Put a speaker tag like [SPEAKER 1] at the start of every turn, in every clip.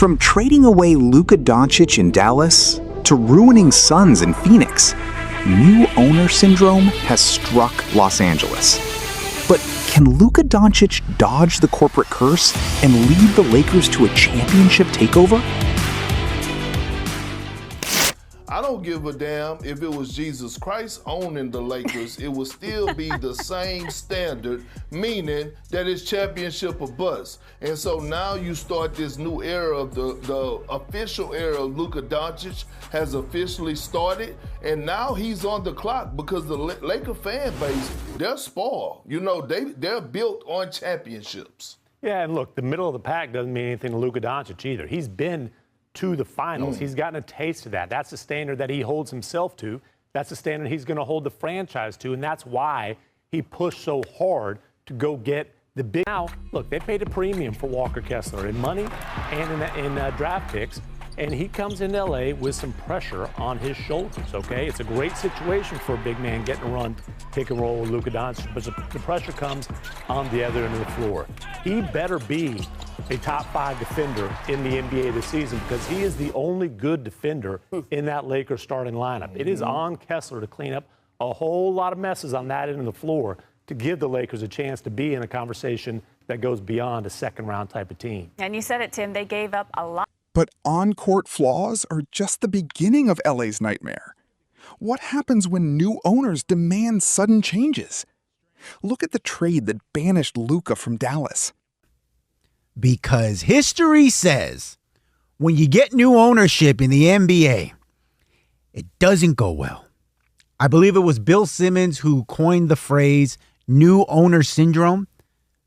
[SPEAKER 1] From trading away Luka Dončić in Dallas to ruining Suns in Phoenix, new owner syndrome has struck Los Angeles. But can Luka Dončić dodge the corporate curse and lead the Lakers to a championship takeover?
[SPEAKER 2] I don't give a damn if it was Jesus Christ owning the Lakers. It would still be the same standard, meaning that it's championship or bust. And so now you start this new era of the official era of Luka Dončić has officially started. And now he's on the clock because the Laker fan base, they're spoiled. You know, they're built on championships.
[SPEAKER 3] Yeah, and look, the middle of the pack doesn't mean anything to Luka Dončić either. He's been to the finals. He's gotten a taste of that. That's the standard that he holds himself to. That's the standard he's going to hold the franchise to, and that's why he pushed so hard to go get the big. Now, look, they paid a premium for Walker Kessler in money and in draft picks, and he comes in L.A. with some pressure on his shoulders, okay? It's a great situation for a big man getting to run, pick and roll with Luka Dončić, but the pressure comes on the other end of the floor. He better be a top 5 defender in the NBA this season because he is the only good defender in that Lakers starting lineup. It is on Kessler to clean up a whole lot of messes on that end of the floor to give the Lakers a chance to be in a conversation that goes beyond a second-round type of team.
[SPEAKER 4] And you said it, Tim, they gave up a lot.
[SPEAKER 5] But on-court flaws are just the beginning of LA's nightmare. What happens when new owners demand sudden changes? Look at the trade that banished Luka from Dallas.
[SPEAKER 6] Because history says when you get new ownership in the NBA, it doesn't go well. I believe it was Bill Simmons who coined the phrase new owner syndrome.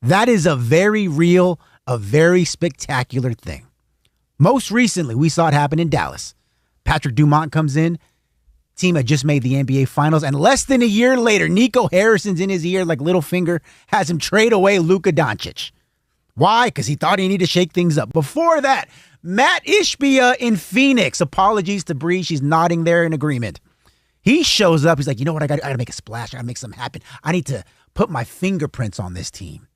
[SPEAKER 6] That is a very real, a very spectacular thing. Most recently, we saw it happen in Dallas. Patrick Dumont comes in. Team had just made the NBA Finals, and less than a year later, Nico Harrison's in his ear like Littlefinger, has him trade away Luka Dončić. Why? Because he thought he needed to shake things up. Before that, Mat Ishbia in Phoenix. Apologies to Bree. She's nodding there in agreement. He shows up. He's like, you know what? I got to make a splash. I got to make something happen. I need to put my fingerprints on this team.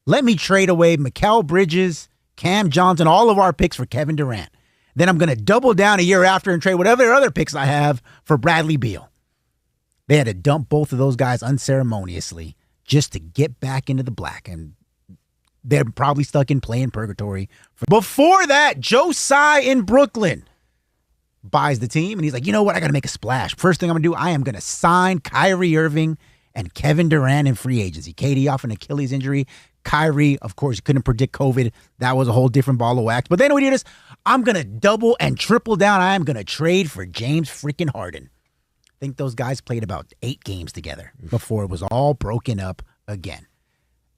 [SPEAKER 6] Let me trade away Mikal Bridges, Cam Johnson, all of our picks for Kevin Durant. Then I'm going to double down a year after and trade whatever other picks I have for Bradley Beal. They had to dump both of those guys unceremoniously just to get back into the black, and they're probably stuck in playing purgatory. Before that, Joe Tsai in Brooklyn buys the team, and he's like, you know what? I got to make a splash. First thing I'm going to do, I am going to sign Kyrie Irving and Kevin Durant in free agency. KD off an Achilles injury. Kyrie, of course, couldn't predict COVID. That was a whole different ball of wax. But then we did this. I'm going to double and triple down. I am going to trade for James freaking Harden. I think those guys played about 8 games together before it was all broken up again.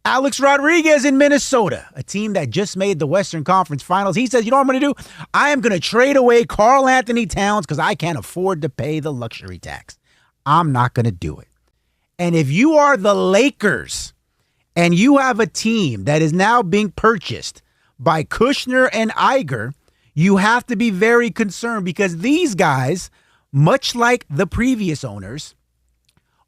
[SPEAKER 6] Alex Rodriguez in Minnesota, a team that just made the Western Conference Finals. He says, you know what I'm going to do? I am going to trade away Karl Anthony Towns because I can't afford to pay the luxury tax. I'm not going to do it. And if you are the Lakers and you have a team that is now being purchased by Kushner and Iger, you have to be very concerned because these guys, much like the previous owners,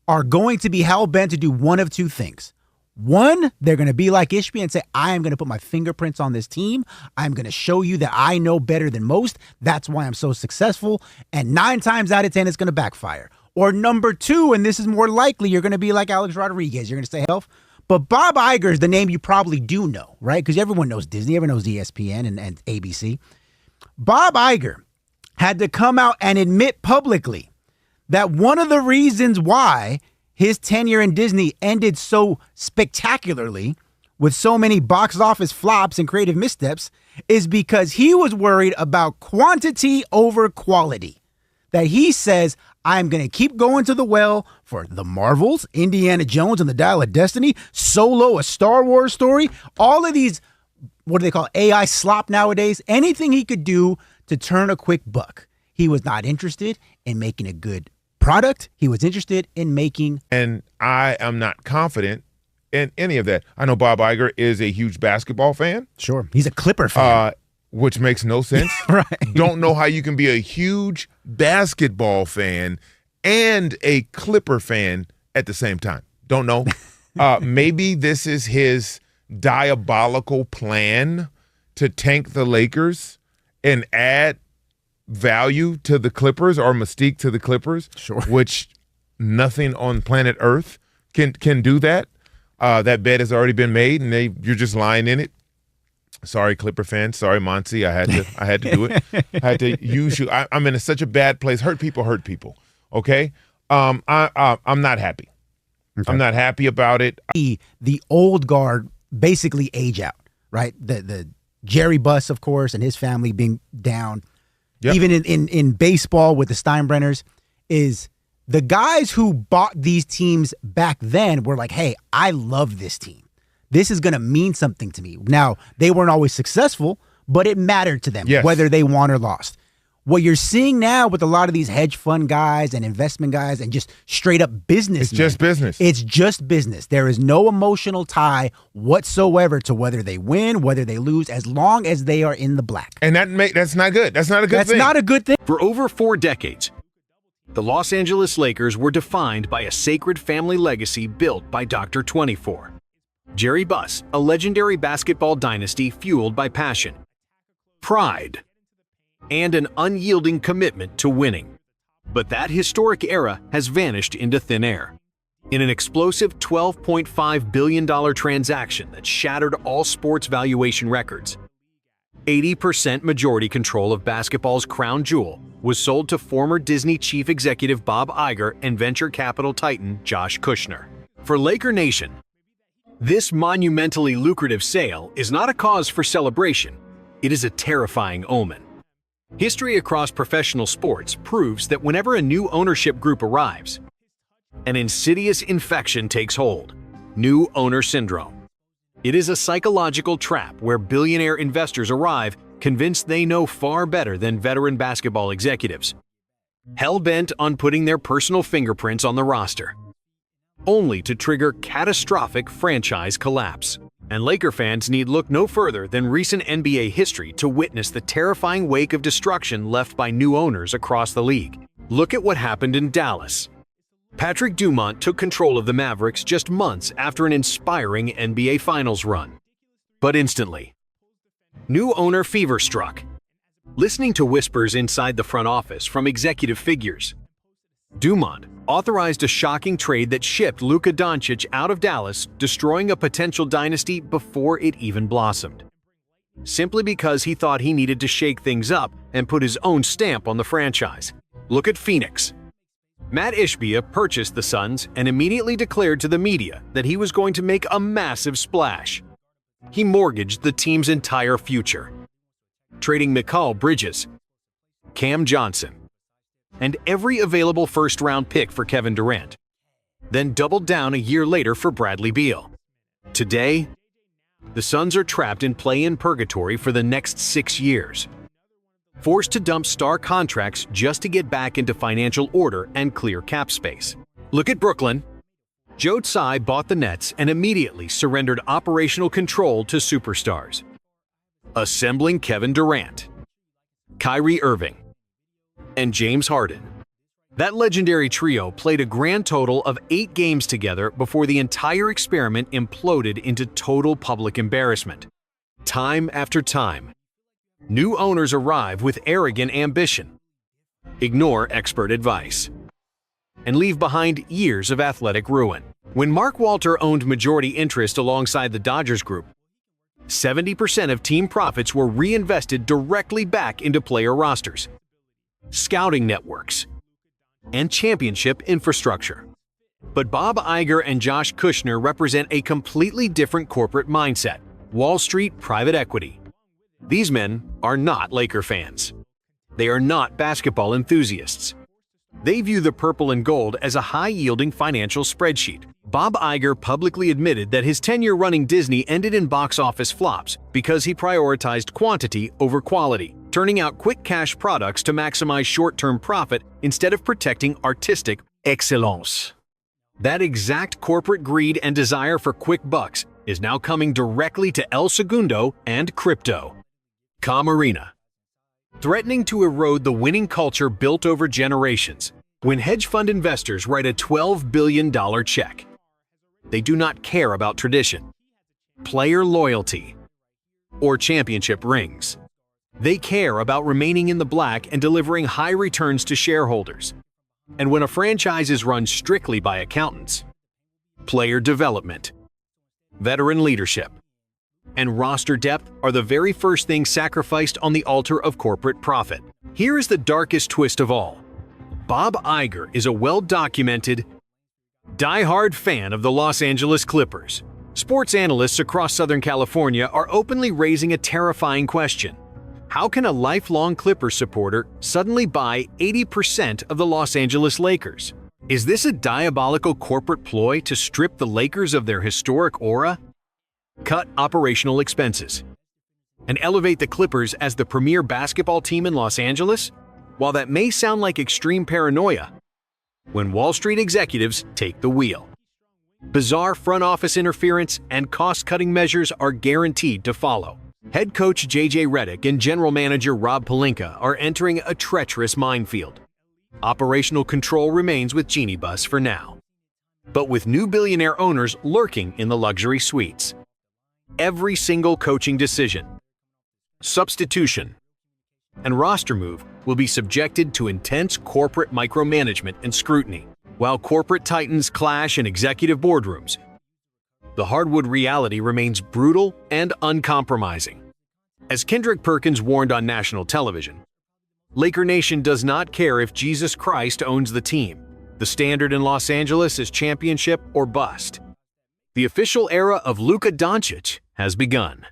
[SPEAKER 6] are going to be hell-bent to do one of two things. One, they're going to be like Ishbia and say, I am going to put my fingerprints on this team. I'm going to show you that I know better than most. That's why I'm so successful. And 9 times out of 10, it's going to backfire. Or number 2, and this is more likely, you're going to be like Alex Rodriguez. You're going to say, health. But Bob Iger is the name you probably do know, right? Because everyone knows Disney, everyone knows ESPN and ABC. Bob Iger had to come out and admit publicly that one of the reasons why his tenure in Disney ended so spectacularly with so many box office flops and creative missteps is because he was worried about quantity over quality. That he says, I'm going to keep going to the well for The Marvels, Indiana Jones and the Dial of Destiny, Solo, a Star Wars story, all of these, what do they call it, AI slop nowadays, anything he could do to turn a quick buck. He was not interested in making a good product. He was interested in making.
[SPEAKER 7] And I am not confident in any of that. I know Bob Iger is a huge basketball fan.
[SPEAKER 6] Sure. He's a Clipper fan.
[SPEAKER 7] Which makes no sense.
[SPEAKER 6] Right.
[SPEAKER 7] Don't know how you can be a huge basketball fan and a Clipper fan at the same time. Don't know. Maybe this is his diabolical plan to tank the Lakers and add value to the Clippers or mystique to the Clippers,
[SPEAKER 6] Sure.
[SPEAKER 7] which nothing on planet Earth can do that. That bet has already been made, and you're just lying in it. Sorry, Clipper fans. Sorry, Monty. I had to do it. I had to use you. I'm in such a bad place. Hurt people. Okay. I'm not happy. Okay. I'm not happy about it.
[SPEAKER 6] The old guard basically age out, right? The Jerry Buss, of course, and his family being down. Yep. Even in baseball with the Steinbrenners, is the guys who bought these teams back then were like, hey, I love this team. This is going to mean something to me. Now, they weren't always successful, but it mattered to them, whether they won or lost. What you're seeing now with a lot of these hedge fund guys and investment guys and just straight up business.
[SPEAKER 7] It's just business.
[SPEAKER 6] It's just business. There is no emotional tie whatsoever to whether they win, whether they lose, as long as they are in the black.
[SPEAKER 7] And that's not good. That's not a good thing.
[SPEAKER 6] That's not a good thing.
[SPEAKER 8] For over 4 decades, the Los Angeles Lakers were defined by a sacred family legacy built by Dr. 24. Jerry Buss, a legendary basketball dynasty fueled by passion, pride, and an unyielding commitment to winning. But that historic era has vanished into thin air. In an explosive $12.5 billion transaction that shattered all sports valuation records, 80% majority control of basketball's crown jewel was sold to former Disney chief executive Bob Iger and venture capital titan Josh Kushner. For Laker Nation, this monumentally lucrative sale is not a cause for celebration. It is a terrifying omen. History across professional sports proves that whenever a new ownership group arrives, an insidious infection takes hold: new owner syndrome. It is a psychological trap where billionaire investors arrive convinced they know far better than veteran basketball executives, hell-bent on putting their personal fingerprints on the roster, only to trigger catastrophic franchise collapse. And Laker fans need look no further than recent NBA history to witness the terrifying wake of destruction left by new owners across the league. Look at what happened in Dallas. Patrick Dumont took control of the Mavericks just months after an inspiring NBA Finals run. But instantly, new owner fever struck. Listening to whispers inside the front office from executive figures, Dumont authorized a shocking trade that shipped Luka Dončić out of Dallas, destroying a potential dynasty before it even blossomed. Simply because he thought he needed to shake things up and put his own stamp on the franchise. Look at Phoenix. Mat Ishbia purchased the Suns and immediately declared to the media that he was going to make a massive splash. He mortgaged the team's entire future, trading Mikal Bridges, Cam Johnson, and every available first-round pick for Kevin Durant, then doubled down a year later for Bradley Beal. Today, the Suns are trapped in play-in purgatory for the next 6 years, forced to dump star contracts just to get back into financial order and clear cap space. Look at Brooklyn. Joe Tsai bought the Nets and immediately surrendered operational control to superstars, assembling Kevin Durant, Kyrie Irving, and James Harden. That legendary trio played a grand total of 8 games together before the entire experiment imploded into total public embarrassment. Time after time, new owners arrive with arrogant ambition, ignore expert advice, and leave behind years of athletic ruin. When Mark Walter owned majority interest alongside the Dodgers group, 70% of team profits were reinvested directly back into player rosters, scouting networks, and championship infrastructure. But Bob Iger and Josh Kushner represent a completely different corporate mindset: Wall Street private equity. These men are not Laker fans. They are not basketball enthusiasts. They view the purple and gold as a high-yielding financial spreadsheet. Bob Iger publicly admitted that his tenure running Disney ended in box office flops because he prioritized quantity over quality, turning out quick cash products to maximize short-term profit instead of protecting artistic excellence. That exact corporate greed and desire for quick bucks is now coming directly to El Segundo and crypto. Camarena, threatening to erode the winning culture built over generations. When hedge fund investors write a $12 billion check, they do not care about tradition, player loyalty, or championship rings. They care about remaining in the black and delivering high returns to shareholders. And when a franchise is run strictly by accountants, player development, veteran leadership, and roster depth are the very first things sacrificed on the altar of corporate profit. Here is the darkest twist of all. Bob Iger is a well-documented, die-hard fan of the Los Angeles Clippers. Sports analysts across Southern California are openly raising a terrifying question. How can a lifelong Clippers supporter suddenly buy 80% of the Los Angeles Lakers? Is this a diabolical corporate ploy to strip the Lakers of their historic aura, cut operational expenses, and elevate the Clippers as the premier basketball team in Los Angeles? While that may sound like extreme paranoia, when Wall Street executives take the wheel, bizarre front office interference and cost-cutting measures are guaranteed to follow. Head coach J.J. Redick and general manager Rob Pelinka are entering a treacherous minefield. Operational control remains with Genie Bus for now, but with new billionaire owners lurking in the luxury suites. Every single coaching decision, substitution, and roster move will be subjected to intense corporate micromanagement and scrutiny. While corporate titans clash in executive boardrooms, the hardwood reality remains brutal and uncompromising. As Kendrick Perkins warned on national television, Laker Nation does not care if Jesus Christ owns the team. The standard in Los Angeles is championship or bust. The official era of Luka Dončić has begun,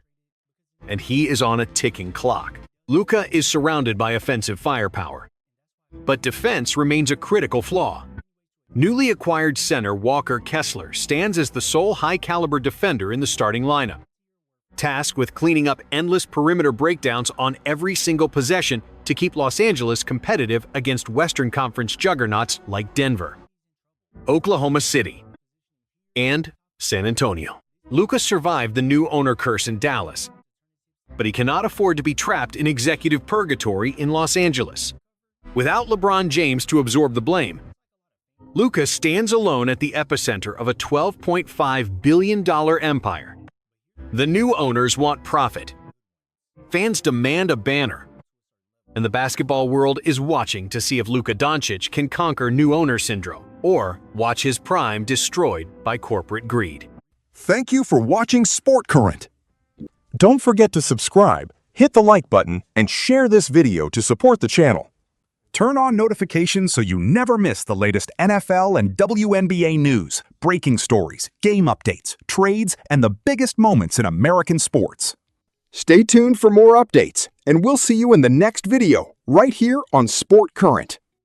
[SPEAKER 8] and he is on a ticking clock. Luka is surrounded by offensive firepower, but defense remains a critical flaw. Newly acquired center Walker Kessler stands as the sole high-caliber defender in the starting lineup, tasked with cleaning up endless perimeter breakdowns on every single possession to keep Los Angeles competitive against Western Conference juggernauts like Denver, Oklahoma City, and San Antonio. Luka survived the new owner curse in Dallas, but he cannot afford to be trapped in executive purgatory in Los Angeles. Without LeBron James to absorb the blame, Luka stands alone at the epicenter of a $12.5 billion empire. The new owners want profit. Fans demand a banner. And the basketball world is watching to see if Luka Dončić can conquer new owner syndrome or watch his prime destroyed by corporate greed.
[SPEAKER 9] Thank you for watching Sport Current. Don't forget to subscribe, hit the like button, and share this video to support the channel. Turn on notifications so you never miss the latest NFL and WNBA news, breaking stories, game updates, trades, and the biggest moments in American sports. Stay tuned for more updates, and we'll see you in the next video, right here on Sport Current.